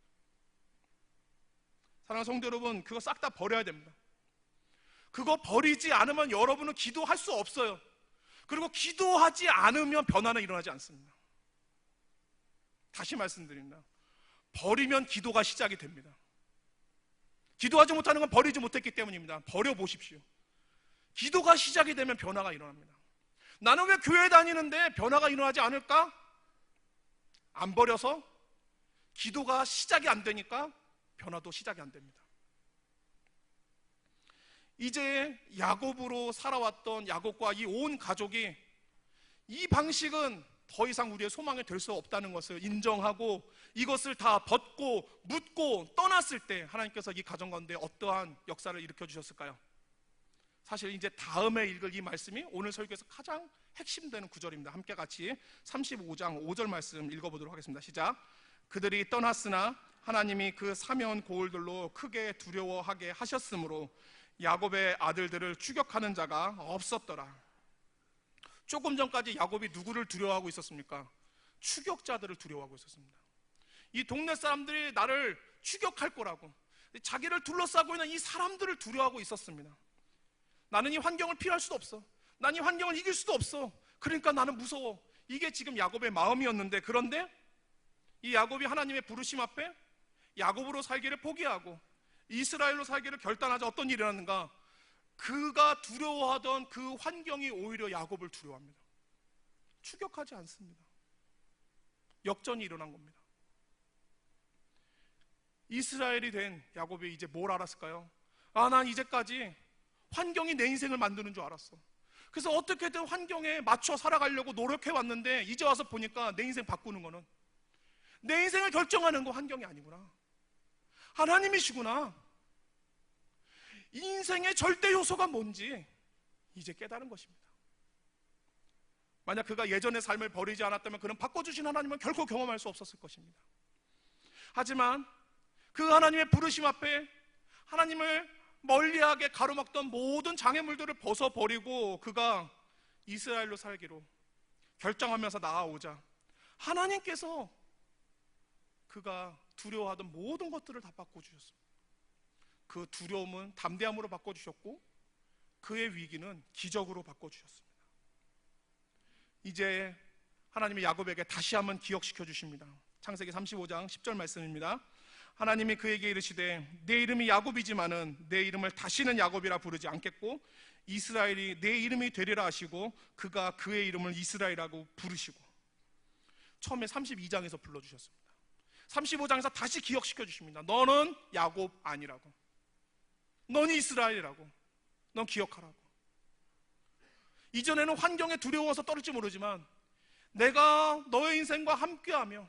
사랑하는 성도 여러분, 그거 싹 다 버려야 됩니다. 그거 버리지 않으면 여러분은 기도할 수 없어요. 그리고 기도하지 않으면 변화는 일어나지 않습니다. 다시 말씀드립니다. 버리면 기도가 시작이 됩니다. 기도하지 못하는 건 버리지 못했기 때문입니다. 버려보십시오. 기도가 시작이 되면 변화가 일어납니다. 나는 왜 교회 다니는데 변화가 일어나지 않을까? 안 버려서 기도가 시작이 안 되니까 변화도 시작이 안 됩니다. 이제 야곱으로 살아왔던 야곱과 이 온 가족이 이 방식은 더 이상 우리의 소망이 될 수 없다는 것을 인정하고 이것을 다 벗고 묻고 떠났을 때 하나님께서 이 가정 가운데 어떠한 역사를 일으켜 주셨을까요? 사실 이제 다음에 읽을 이 말씀이 오늘 설교에서 가장 핵심되는 구절입니다. 함께 같이 35장 5절 말씀 읽어보도록 하겠습니다. 시작. 그들이 떠났으나 하나님이 그 사면 고을들로 크게 두려워하게 하셨으므로 야곱의 아들들을 추격하는 자가 없었더라. 조금 전까지 야곱이 누구를 두려워하고 있었습니까? 추격자들을 두려워하고 있었습니다. 이 동네 사람들이 나를 추격할 거라고, 자기를 둘러싸고 있는 이 사람들을 두려워하고 있었습니다. 나는 이 환경을 피할 수도 없어. 난 이 환경을 이길 수도 없어. 그러니까 나는 무서워. 이게 지금 야곱의 마음이었는데, 그런데 이 야곱이 하나님의 부르심 앞에 야곱으로 살기를 포기하고 이스라엘로 살기를 결단하자 어떤 일이 일어났는가? 그가 두려워하던 그 환경이 오히려 야곱을 두려워합니다. 추격하지 않습니다. 역전이 일어난 겁니다. 이스라엘이 된 야곱이 이제 뭘 알았을까요? 난 이제까지 환경이 내 인생을 만드는 줄 알았어. 그래서 어떻게든 환경에 맞춰 살아가려고 노력해왔는데 이제 와서 보니까 내 인생 바꾸는 거는, 내 인생을 결정하는 거 환경이 아니구나, 하나님이시구나. 인생의 절대 요소가 뭔지 이제 깨달은 것입니다. 만약 그가 예전의 삶을 버리지 않았다면 그는 바꿔주신 하나님은 결코 경험할 수 없었을 것입니다. 하지만 그 하나님의 부르심 앞에 하나님을 멀리하게 가로막던 모든 장애물들을 벗어버리고 그가 이스라엘로 살기로 결정하면서 나아오자 하나님께서 그가 두려워하던 모든 것들을 다 바꿔주셨습니다. 그 두려움은 담대함으로 바꿔주셨고 그의 위기는 기적으로 바꿔주셨습니다. 이제 하나님이 야곱에게 다시 한번 기억시켜 주십니다. 창세기 35장 10절 말씀입니다. 하나님이 그에게 이르시되 내 이름이 야곱이지만은 내 이름을 다시는 야곱이라 부르지 않겠고 이스라엘이 내 이름이 되리라 하시고 그가 그의 이름을 이스라엘이라고 부르시고, 처음에 32장에서 불러주셨습니다. 35장에서 다시 기억시켜 주십니다. 너는 야곱 아니라고, 넌 이스라엘이라고, 넌 기억하라고. 이전에는 환경에 두려워서 떨을지 모르지만 내가 너의 인생과 함께하며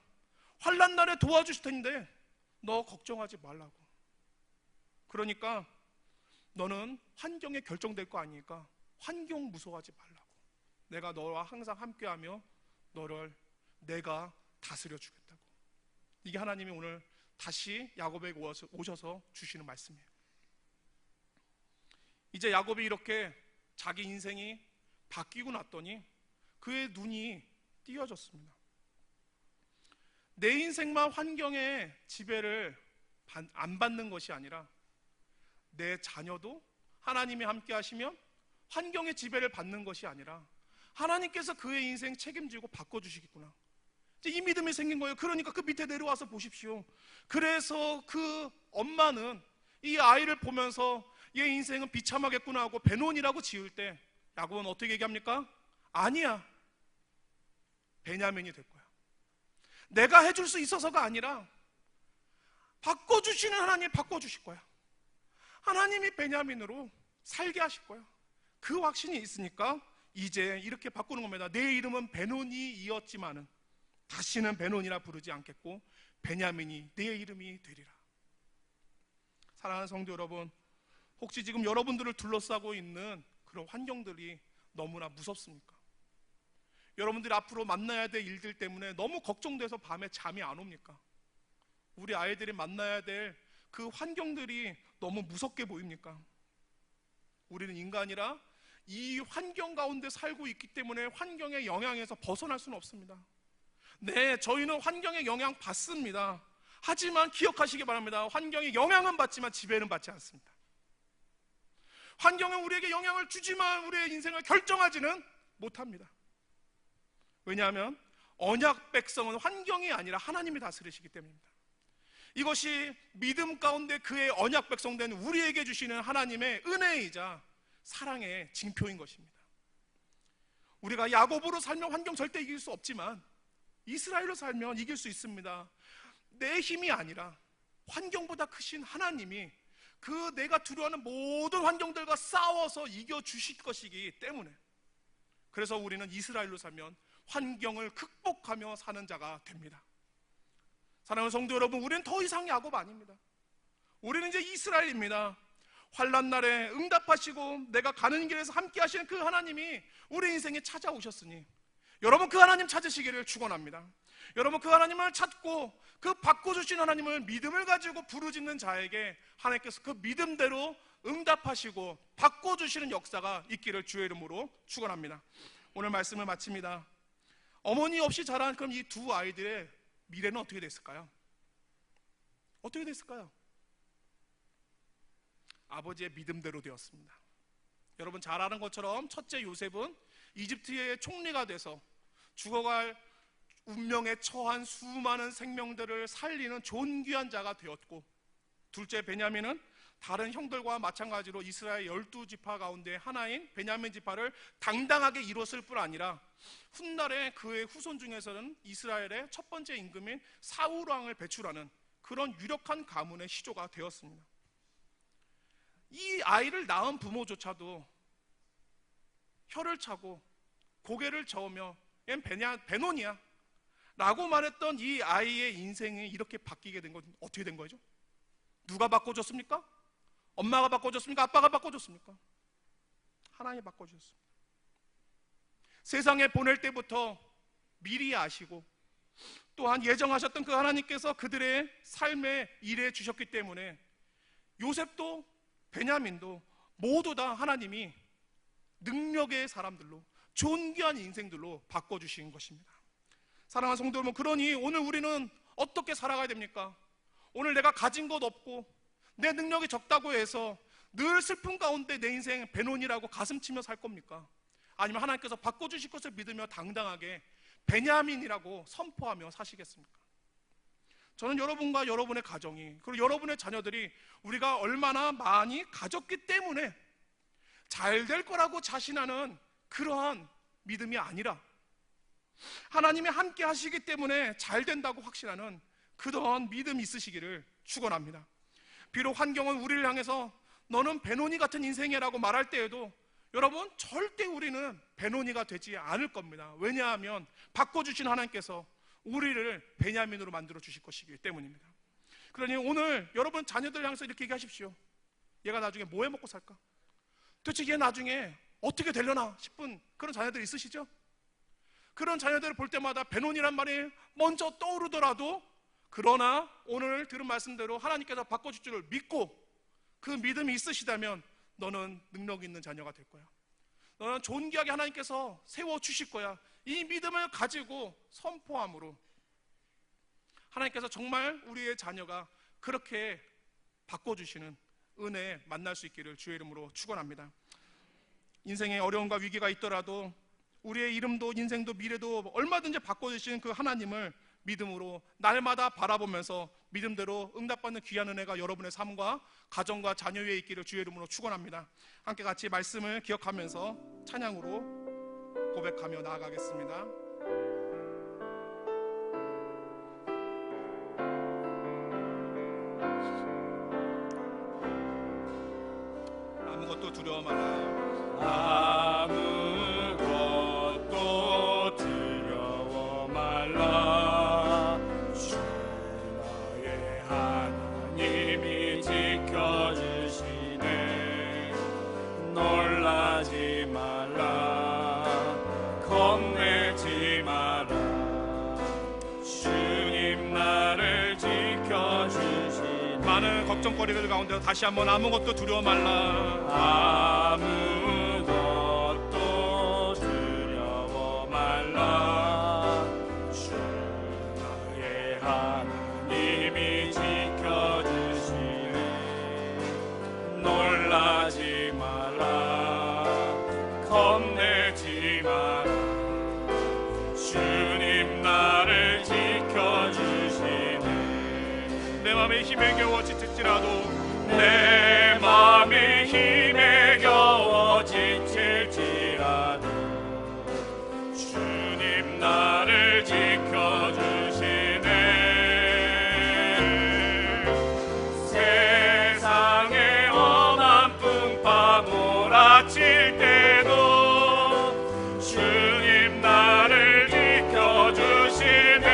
환난 날에 도와주실 텐데 너 걱정하지 말라고. 그러니까 너는 환경에 결정될 거 아니니까 환경 무서워하지 말라고. 내가 너와 항상 함께하며 너를 내가 다스려 주겠다고. 이게 하나님이 오늘 다시 야곱에게 오셔서 주시는 말씀이에요. 이제 야곱이 이렇게 자기 인생이 바뀌고 났더니 그의 눈이 띄어졌습니다. 내 인생만 환경의 지배를 안 받는 것이 아니라 내 자녀도 하나님이 함께 하시면 환경의 지배를 받는 것이 아니라 하나님께서 그의 인생 책임지고 바꿔주시겠구나. 이 믿음이 생긴 거예요. 그러니까 그 밑에 내려와서 보십시오. 그래서 그 엄마는 이 아이를 보면서 얘 인생은 비참하겠구나 하고 베논이라고 지을 때 야곱은 어떻게 얘기합니까? 아니야, 베냐민이 될 거야. 내가 해줄 수 있어서가 아니라 바꿔주시는 하나님이 바꿔주실 거야. 하나님이 베냐민으로 살게 하실 거야. 그 확신이 있으니까 이제 이렇게 바꾸는 겁니다. 내 이름은 베논이었지만은 다시는 베논이라 부르지 않겠고 베냐민이 내 이름이 되리라. 사랑하는 성도 여러분, 혹시 지금 여러분들을 둘러싸고 있는 그런 환경들이 너무나 무섭습니까? 여러분들이 앞으로 만나야 될 일들 때문에 너무 걱정돼서 밤에 잠이 안 옵니까? 우리 아이들이 만나야 될 그 환경들이 너무 무섭게 보입니까? 우리는 인간이라 이 환경 가운데 살고 있기 때문에 환경의 영향에서 벗어날 수는 없습니다. 네, 저희는 환경의 영향 받습니다. 하지만 기억하시기 바랍니다. 환경의 영향은 받지만 지배는 받지 않습니다. 환경은 우리에게 영향을 주지만 우리의 인생을 결정하지는 못합니다. 왜냐하면 언약 백성은 환경이 아니라 하나님이 다스리시기 때문입니다. 이것이 믿음 가운데 그의 언약 백성 된 우리에게 주시는 하나님의 은혜이자 사랑의 징표인 것입니다. 우리가 야곱으로 살면 환경 절대 이길 수 없지만 이스라엘로 살면 이길 수 있습니다. 내 힘이 아니라 환경보다 크신 하나님이 그 내가 두려워하는 모든 환경들과 싸워서 이겨주실 것이기 때문에, 그래서 우리는 이스라엘로 살면 환경을 극복하며 사는 자가 됩니다. 사랑하는 성도 여러분, 우리는 더 이상 야곱 아닙니다. 우리는 이제 이스라엘입니다. 환난 날에 응답하시고 내가 가는 길에서 함께 하시는 그 하나님이 우리 인생에 찾아오셨으니 여러분 그 하나님 찾으시기를 축원합니다. 여러분 그 하나님을 찾고 그 바꿔주신 하나님을 믿음을 가지고 부르짖는 자에게 하나님께서 그 믿음대로 응답하시고 바꿔주시는 역사가 있기를 주의 이름으로 축원합니다. 오늘 말씀을 마칩니다. 어머니 없이 자란 그럼 이 두 아이들의 미래는 어떻게 됐을까요? 어떻게 됐을까요? 아버지의 믿음대로 되었습니다. 여러분 잘 아는 것처럼 첫째 요셉은 이집트의 총리가 돼서 죽어갈 운명에 처한 수많은 생명들을 살리는 존귀한 자가 되었고, 둘째 베냐민은 다른 형들과 마찬가지로 이스라엘 12지파 가운데 하나인 베냐민 지파를 당당하게 이뤘을 뿐 아니라 훗날에 그의 후손 중에서는 이스라엘의 첫 번째 임금인 사울 왕을 배출하는 그런 유력한 가문의 시조가 되었습니다. 이 아이를 낳은 부모조차도 혀를 차고 고개를 저으며 얜 베논이야 라고 말했던 이 아이의 인생이 이렇게 바뀌게 된 건 어떻게 된 거죠? 누가 바꿔줬습니까? 엄마가 바꿔줬습니까? 아빠가 바꿔줬습니까? 하나님이 바꿔주셨습니다. 세상에 보낼 때부터 미리 아시고 또한 예정하셨던 그 하나님께서 그들의 삶에 일해 주셨기 때문에 요셉도 베냐민도 모두 다 하나님이 능력의 사람들로 존귀한 인생들로 바꿔주신 것입니다. 사랑하는 성도 여러분, 그러니 오늘 우리는 어떻게 살아가야 됩니까? 오늘 내가 가진 것 없고 내 능력이 적다고 해서 늘 슬픔 가운데 내 인생 베논이라고 가슴치며 살 겁니까? 아니면 하나님께서 바꿔주실 것을 믿으며 당당하게 베냐민이라고 선포하며 사시겠습니까? 저는 여러분과 여러분의 가정이, 그리고 여러분의 자녀들이 우리가 얼마나 많이 가졌기 때문에 잘 될 거라고 자신하는 그러한 믿음이 아니라 하나님이 함께 하시기 때문에 잘 된다고 확신하는 그러한 믿음이 있으시기를 축원합니다. 비록 환경은 우리를 향해서 너는 베논이 같은 인생이라고 말할 때에도 여러분 절대 우리는 베논이가 되지 않을 겁니다. 왜냐하면 바꿔주신 하나님께서 우리를 베냐민으로 만들어 주실 것이기 때문입니다. 그러니 오늘 여러분 자녀들 향해서 이렇게 얘기하십시오. 얘가 나중에 뭐 해 먹고 살까? 도대체 얘 나중에 어떻게 되려나 싶은 그런 자녀들 있으시죠? 그런 자녀들을 볼 때마다 베논이란 말이 먼저 떠오르더라도, 그러나 오늘 들은 말씀대로 하나님께서 바꿔줄 줄을 믿고 그 믿음이 있으시다면 너는 능력 있는 자녀가 될 거야. 너는 존귀하게 하나님께서 세워주실 거야. 이 믿음을 가지고 선포함으로 하나님께서 정말 우리의 자녀가 그렇게 바꿔주시는 은혜 만날 수 있기를 주의 이름으로 축원합니다. 인생에 어려움과 위기가 있더라도 우리의 이름도 인생도 미래도 얼마든지 바꿔주시는 그 하나님을 믿음으로 날마다 바라보면서 믿음대로 응답받는 귀한 은혜가 여러분의 삶과 가정과 자녀 위에 있기를 주의 이름으로 축원합니다. 함께 같이 말씀을 기억하면서 찬양으로 고백하며 나아가겠습니다. 아무것도 두려워 말라. 아무것도 두려워 말라. 주 나의 하나님이 지켜주시네. 놀라지 말라. 겁내지 마라. 주님 나를 지켜주시네. 많은 걱정거리들 가운데 다시 한번 아무것도 두려워 말라. 아무것도 두려워 말라. 주 나의 하나님이 지켜주시네. 놀라지 마라. 겁내지 마라. 주님 나를 지켜주시네. 내 맘에 힘에 겨워 지칠지라도 내 맘이 힘에 겨워 지칠지라도 주님 나를 지켜주시네. 세상에 험한 풍파 몰아칠 때도 주님 나를 지켜주시네.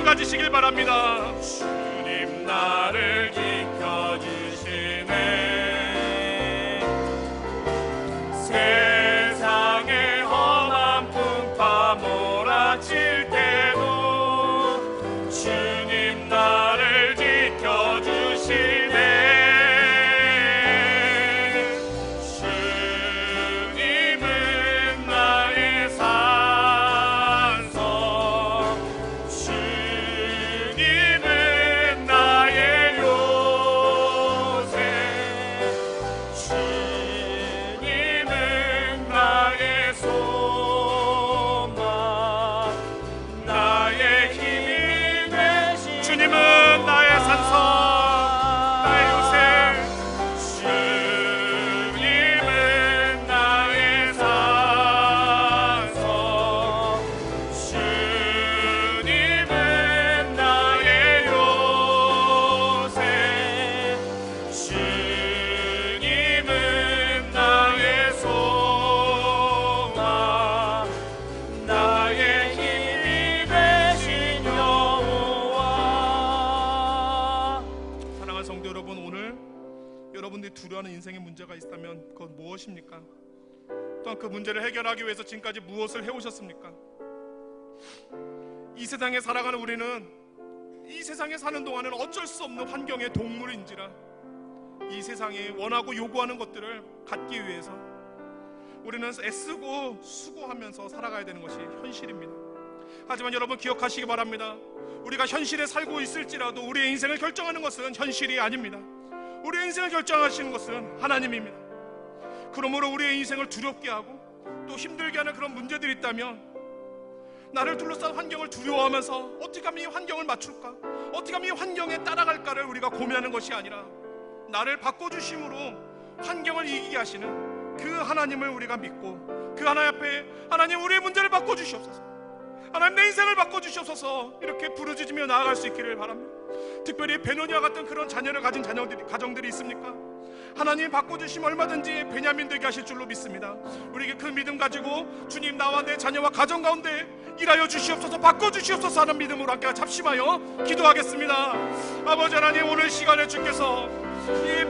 가지시길 바랍니다. 주님 나를 지켜주시네. 세상에 험한 풍파 몰아칠 때도 주님 나를 지켜주시네. 주님은 나의 산성, 주님은 나의 요새, 주님은 나의 소망, 나의 힘이 되신 주님은 나의 산성, 나의 요새, 주님은 나의 산성, 주님은 나의 요새, 주님은 나의 소망, 나의 힘이 되신 여호와. 사랑하는 성도 여러분, 오늘 여러분들이 두려워하는 인생의 문제가 있다면 그건 무엇입니까? 또한 그 문제를 해결하기 위해서 지금까지 무엇을 해오셨습니까? 이 세상에 살아가는 우리는 이 세상에 사는 동안은 어쩔 수 없는 환경의 동물인지라 이 세상에 원하고 요구하는 것들을 갖기 위해서 우리는 애쓰고 수고하면서 살아가야 되는 것이 현실입니다. 하지만 여러분 기억하시기 바랍니다. 우리가 현실에 살고 있을지라도 우리의 인생을 결정하는 것은 현실이 아닙니다. 우리의 인생을 결정하시는 것은 하나님입니다. 그러므로 우리의 인생을 두렵게 하고 또 힘들게 하는 그런 문제들이 있다면 나를 둘러싼 환경을 두려워하면서 어떻게 하면 이 환경을 맞출까? 어떻게 하면 이 환경에 따라갈까를 우리가 고민하는 것이 아니라 나를 바꿔주심으로 환경을 이기게 하시는 그 하나님을 우리가 믿고 그 하나님 앞에 하나님 우리의 문제를 바꿔주시옵소서, 하나님 내 인생을 바꿔주시옵소서 이렇게 부르짖으며 나아갈 수 있기를 바랍니다. 특별히 베노니와 같은 그런 자녀를 가진 가정들이 있습니까? 하나님 바꿔주시면 얼마든지 베냐민 되게 하실 줄로 믿습니다. 우리에게 그 믿음 가지고 주님, 나와 내 자녀와 가정 가운데 일하여 주시옵소서, 바꿔주시옵소서 하는 믿음으로 함께 잡심하여 기도하겠습니다. 아버지 하나님, 오늘 시간에 주께서 이